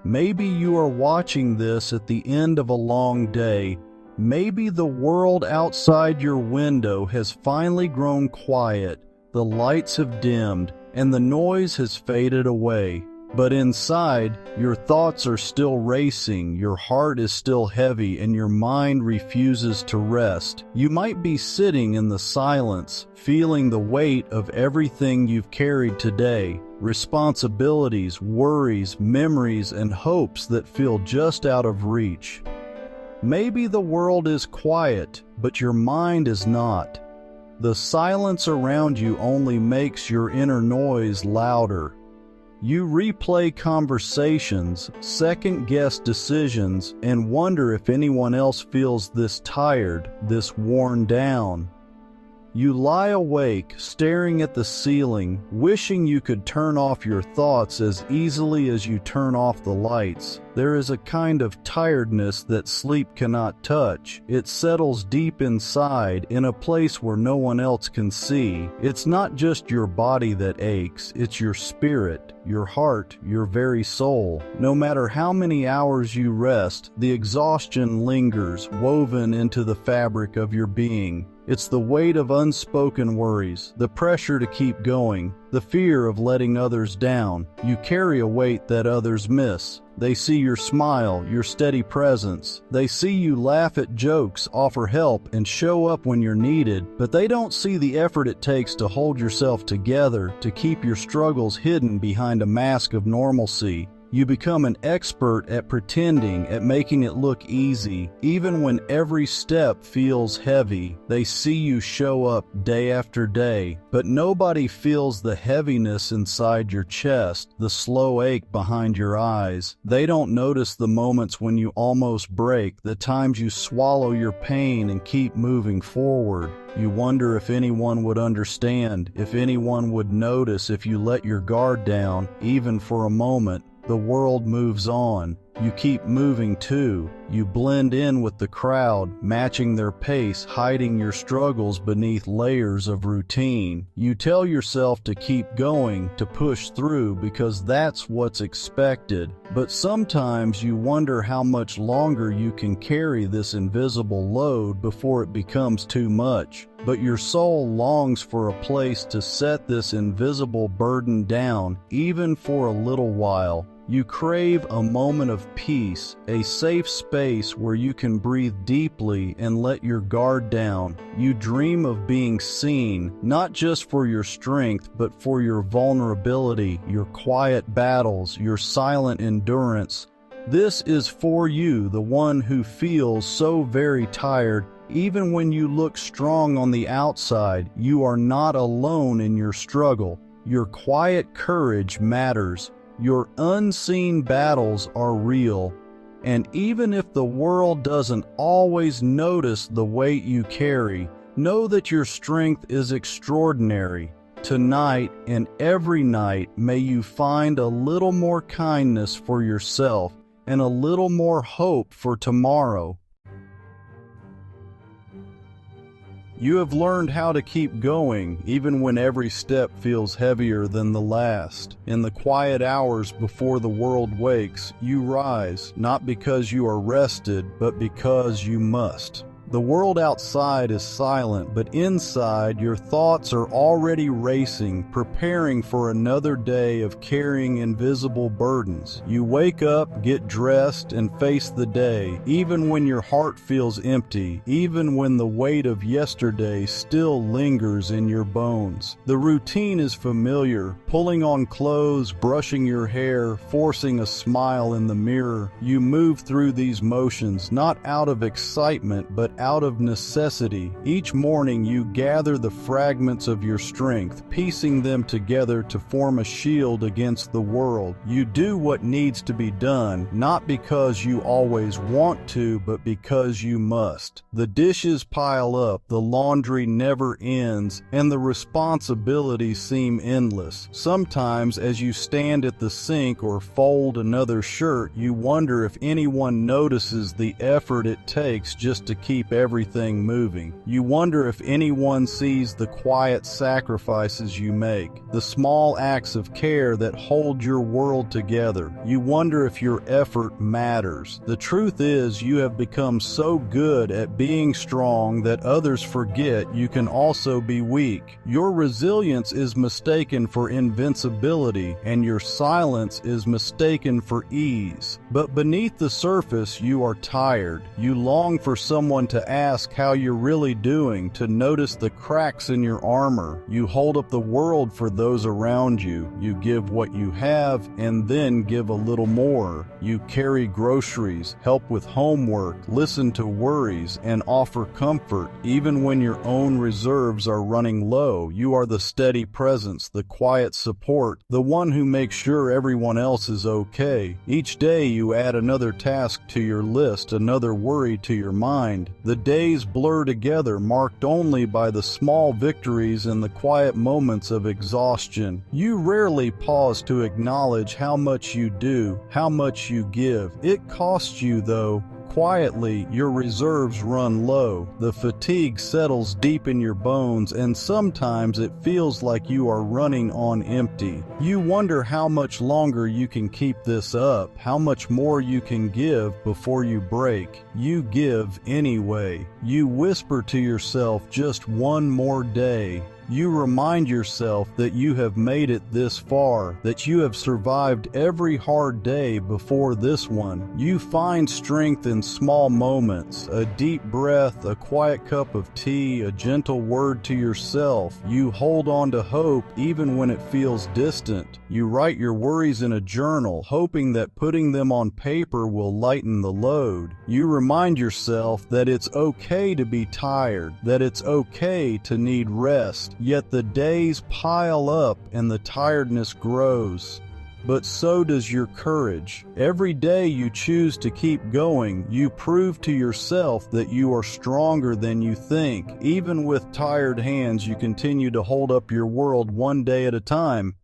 Maybe you are watching this at the end of a long day. Maybe the world outside your window has finally grown quiet, the lights have dimmed, and the noise has faded away. But inside, your thoughts are still racing, your heart is still heavy, and your mind refuses to rest. You might be sitting in the silence, feeling the weight of everything you've carried today, responsibilities, worries, memories, and hopes that feel just out of reach. Maybe the world is quiet, but your mind is not. The silence around you only makes your inner noise louder. You replay conversations, second-guess decisions, and wonder if anyone else feels this tired, this worn down. You lie awake, staring at the ceiling, wishing you could turn off your thoughts as easily as you turn off the lights. There is a kind of tiredness that sleep cannot touch. It settles deep inside, in a place where no one else can see. It's not just your body that aches, it's your spirit, your heart, your very soul. No matter how many hours you rest, the exhaustion lingers, woven into the fabric of your being. It's the weight of unspoken worries, the pressure to keep going, the fear of letting others down. You carry a weight that others miss. They see your smile, your steady presence. They see you laugh at jokes, offer help, and show up when you're needed, but they don't see the effort it takes to hold yourself together, to keep your struggles hidden behind a mask of normalcy. You become an expert at pretending, at making it look easy, even when every step feels heavy. They see you show up day after day, but nobody feels the heaviness inside your chest, the slow ache behind your eyes. They don't notice the moments when you almost break, the times you swallow your pain and keep moving forward. You wonder if anyone would understand, if anyone would notice if you let your guard down, even for a moment. The world moves on. You keep moving too. You blend in with the crowd, matching their pace, hiding your struggles beneath layers of routine. You tell yourself to keep going, to push through, because that's what's expected. But sometimes you wonder how much longer you can carry this invisible load before it becomes too much. But your soul longs for a place to set this invisible burden down, even for a little while. You crave a moment of peace, a safe space where you can breathe deeply and let your guard down. You dream of being seen, not just for your strength, but for your vulnerability, your quiet battles, your silent endurance. This is for you, the one who feels so very tired. Even when you look strong on the outside, you are not alone in your struggle. Your quiet courage matters. Your unseen battles are real, and even if the world doesn't always notice the weight you carry, know that your strength is extraordinary. Tonight and every night, may you find a little more kindness for yourself and a little more hope for tomorrow. You have learned how to keep going, even when every step feels heavier than the last. In the quiet hours before the world wakes, you rise, not because you are rested, but because you must. The world outside is silent, but inside your thoughts are already racing, preparing for another day of carrying invisible burdens. You wake up, get dressed, and face the day, even when your heart feels empty, even when the weight of yesterday still lingers in your bones. The routine is familiar, pulling on clothes, brushing your hair, forcing a smile in the mirror. You move through these motions, not out of excitement, but out of necessity. Each morning you gather the fragments of your strength, piecing them together to form a shield against the world. You do what needs to be done, not because you always want to, but because you must. The dishes pile up, the laundry never ends, and the responsibilities seem endless. Sometimes as you stand at the sink or fold another shirt, you wonder if anyone notices the effort it takes just to keep keep everything moving. You wonder if anyone sees the quiet sacrifices you make, the small acts of care that hold your world together. You wonder if your effort matters. The truth is, you have become so good at being strong that others forget you can also be weak. Your resilience is mistaken for invincibility, and your silence is mistaken for ease. But beneath the surface, you are tired. You long for someone to ask how you're really doing, to notice the cracks in your armor. You hold up the world for those around you. You give what you have and then give a little more. You carry groceries, help with homework, listen to worries, and offer comfort. Even when your own reserves are running low, you are the steady presence, the quiet support, the one who makes sure everyone else is okay. Each day you add another task to your list, another worry to your mind. The days blur together, marked only by the small victories and the quiet moments of exhaustion. You rarely pause to acknowledge how much you do, how much you give. It costs you, though. Quietly, your reserves run low. The fatigue settles deep in your bones, and sometimes it feels like you are running on empty. You wonder how much longer you can keep this up, how much more you can give before you break. You give anyway. You whisper to yourself, just one more day. You remind yourself that you have made it this far, that you have survived every hard day before this one. You find strength in small moments, a deep breath, a quiet cup of tea, a gentle word to yourself. You hold on to hope even when it feels distant. You write your worries in a journal, hoping that putting them on paper will lighten the load. You remind yourself that it's okay to be tired, that it's okay to need rest. Yet the days pile up and the tiredness grows. But so does your courage. Every day you choose to keep going, you prove to yourself that you are stronger than you think. Even with tired hands, you continue to hold up your world one day at a time.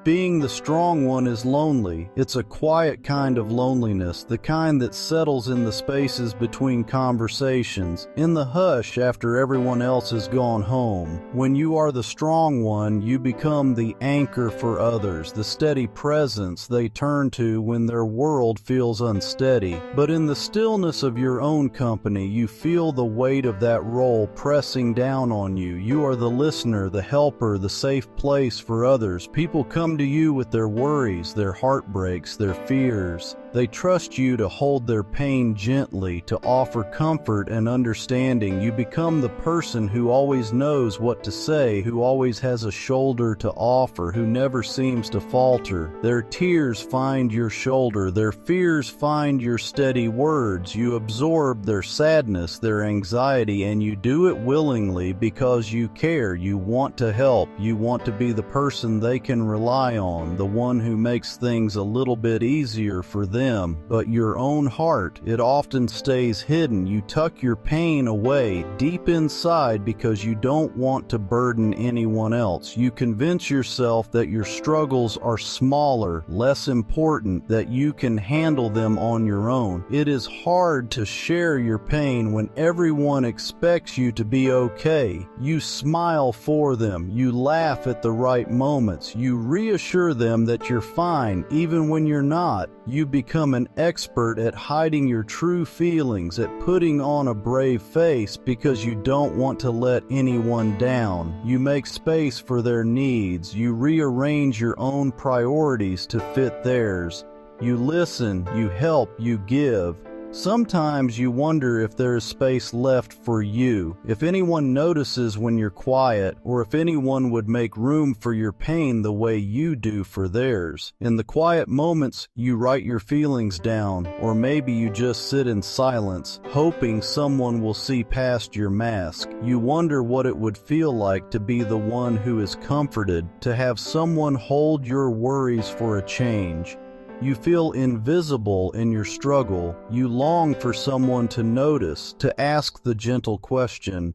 Being the strong one is lonely. It's a quiet kind of loneliness, the kind that settles in the spaces between conversations, in the hush after everyone else has gone home. When you are the strong one, you become the anchor for others, the steady presence they turn to when their world feels unsteady. But in the stillness of your own company, you feel the weight of that role pressing down on you. You are the listener, the helper, the safe place for others. People come to you with their worries, their heartbreaks, their fears. They trust you to hold their pain gently, to offer comfort and understanding. You become the person who always knows what to say, who always has a shoulder to offer, who never seems to falter. Their tears find your shoulder, their fears find your steady words. You absorb their sadness, their anxiety, and you do it willingly because you care. You want to help. You want to be the person they can rely on, the one who makes things a little bit easier for them. But your own heart, it often stays hidden. You tuck your pain away deep inside because you don't want to burden anyone else. You convince yourself that your struggles are smaller, less important, that you can handle them on your own. It is hard to share your pain when everyone expects you to be okay. You smile for them. You laugh at the right moments. You reassure them that you're fine even when you're not. You become an expert at hiding your true feelings, at putting on a brave face because you don't want to let anyone down. You make space for their needs. You rearrange your own priorities to fit theirs. You listen, you help, you give. Sometimes you wonder if there is space left for you, if anyone notices when you're quiet, or if anyone would make room for your pain the way you do for theirs. In the quiet moments, you write your feelings down, or maybe you just sit in silence, hoping someone will see past your mask. You wonder what it would feel like to be the one who is comforted, to have someone hold your worries for a change. You feel invisible in your struggle. You long for someone to notice, to ask the gentle question,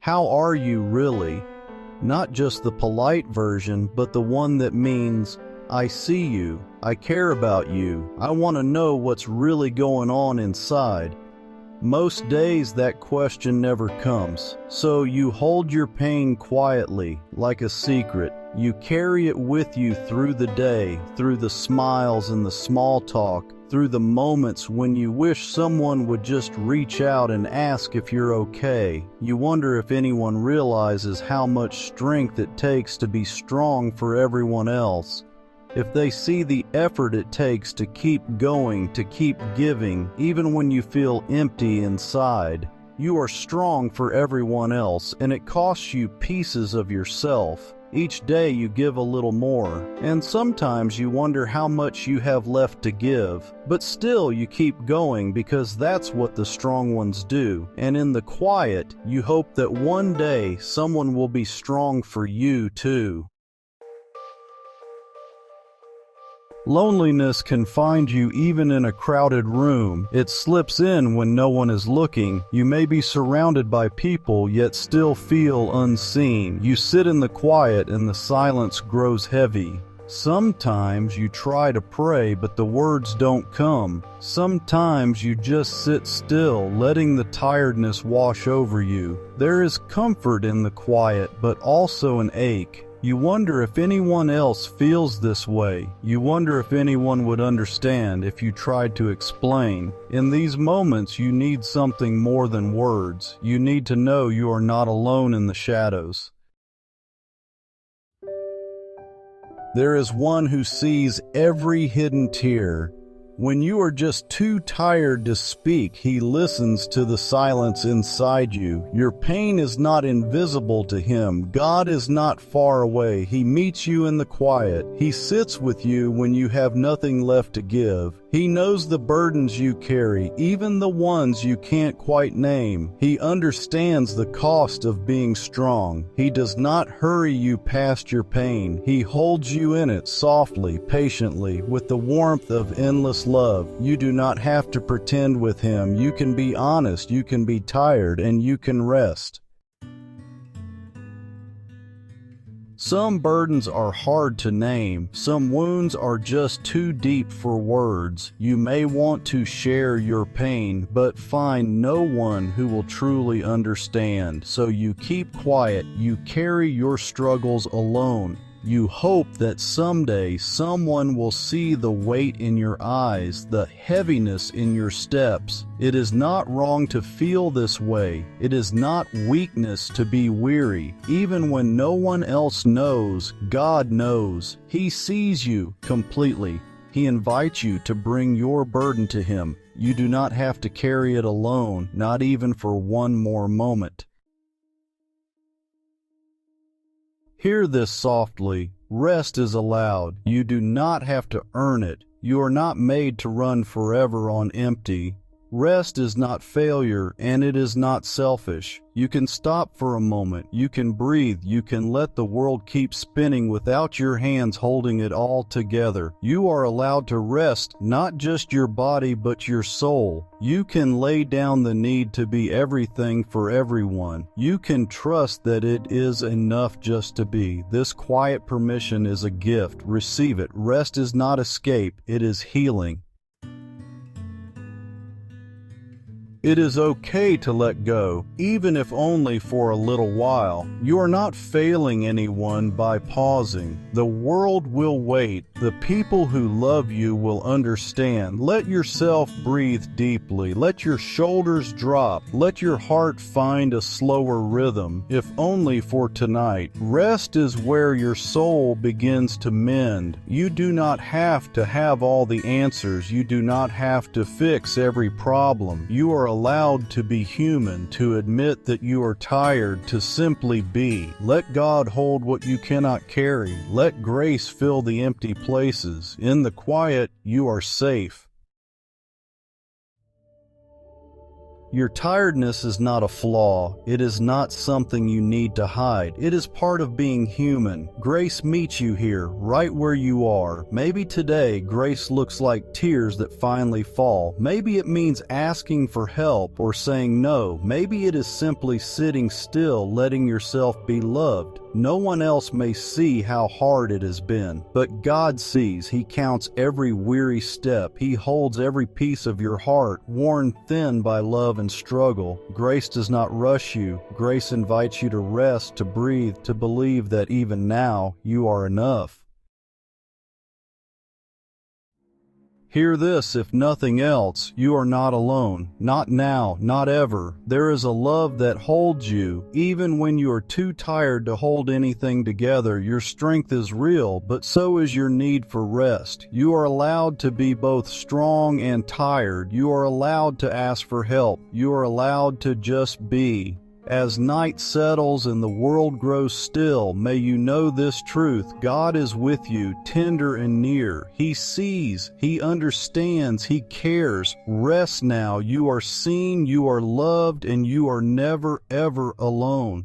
"How are you really?" Not just the polite version, but the one that means, I see you. I care about you. I want to know what's really going on inside. Most days that question never comes, so you hold your pain quietly, like a secret. You carry it with you through the day, through the smiles and the small talk, through the moments when you wish someone would just reach out and ask if you're okay. You wonder if anyone realizes how much strength it takes to be strong for everyone else. If they see the effort it takes to keep going, to keep giving, even when you feel empty inside. You are strong for everyone else, and it costs you pieces of yourself. Each day you give a little more, and sometimes you wonder how much you have left to give. But still you keep going because that's what the strong ones do. And in the quiet, you hope that one day someone will be strong for you too. Loneliness can find you even in a crowded room. It slips in when no one is looking. You may be surrounded by people, yet still feel unseen. You sit in the quiet and the silence grows heavy. Sometimes you try to pray, but the words don't come. Sometimes you just sit still, letting the tiredness wash over you. There is comfort in the quiet, but also an ache. You wonder if anyone else feels this way. You wonder if anyone would understand if you tried to explain. In these moments, you need something more than words. You need to know you are not alone in the shadows. There is one who sees every hidden tear. When you are just too tired to speak, he listens to the silence inside you. Your pain is not invisible to him. God is not far away. He meets you in the quiet. He sits with you when you have nothing left to give. He knows the burdens you carry, even the ones you can't quite name. He understands the cost of being strong. He does not hurry you past your pain. He holds you in it softly, patiently, with the warmth of endless love. You do not have to pretend with him. You can be honest, you can be tired, and you can rest. Some burdens are hard to name. Some wounds are just too deep for words. You may want to share your pain, but find no one who will truly understand. So you keep quiet. You carry your struggles alone. You hope that someday someone will see the weight in your eyes, the heaviness in your steps. It is not wrong to feel this way. It is not weakness to be weary. Even when no one else knows, God knows. He sees you completely. He invites you to bring your burden to him. You do not have to carry it alone, not even for one more moment. Hear this softly. Rest is allowed. You do not have to earn it. You are not made to run forever on empty. Rest is not failure, and it is not selfish. You can stop for a moment. You can breathe. You can let the world keep spinning without your hands holding it all together. You are allowed to rest, not just your body, but your soul. You can lay down the need to be everything for everyone. You can trust that it is enough just to be. This quiet permission is a gift. Receive it. Rest is not escape. It is healing. It is okay to let go, even if only for a little while. You are not failing anyone by pausing. The world will wait. The people who love you will understand. Let yourself breathe deeply. Let your shoulders drop. Let your heart find a slower rhythm, if only for tonight. Rest is where your soul begins to mend. You do not have to have all the answers. You do not have to fix every problem. You are allowed to be human, to admit that you are tired, to simply be. Let God hold what you cannot carry. Let grace fill the empty places. In the quiet, you are safe. Your tiredness is not a flaw. It is not something you need to hide. It is part of being human. Grace meets you here, right where you are. Maybe today, grace looks like tears that finally fall. Maybe it means asking for help or saying no. Maybe it is simply sitting still, letting yourself be loved. No one else may see how hard it has been, but God sees. He counts every weary step. He holds every piece of your heart, worn thin by love and struggle. Grace does not rush you. Grace invites you to rest, to breathe, to believe that even now you are enough. Hear this, if nothing else, you are not alone. Not now, not ever. There is a love that holds you, even when you are too tired to hold anything together. Your strength is real, but so is your need for rest. You are allowed to be both strong and tired. You are allowed to ask for help. You are allowed to just be. As night settles and the world grows still, may you know this truth: God is with you, tender and near. He sees, He understands, He cares. Rest now. You are seen, you are loved, and you are never, ever alone.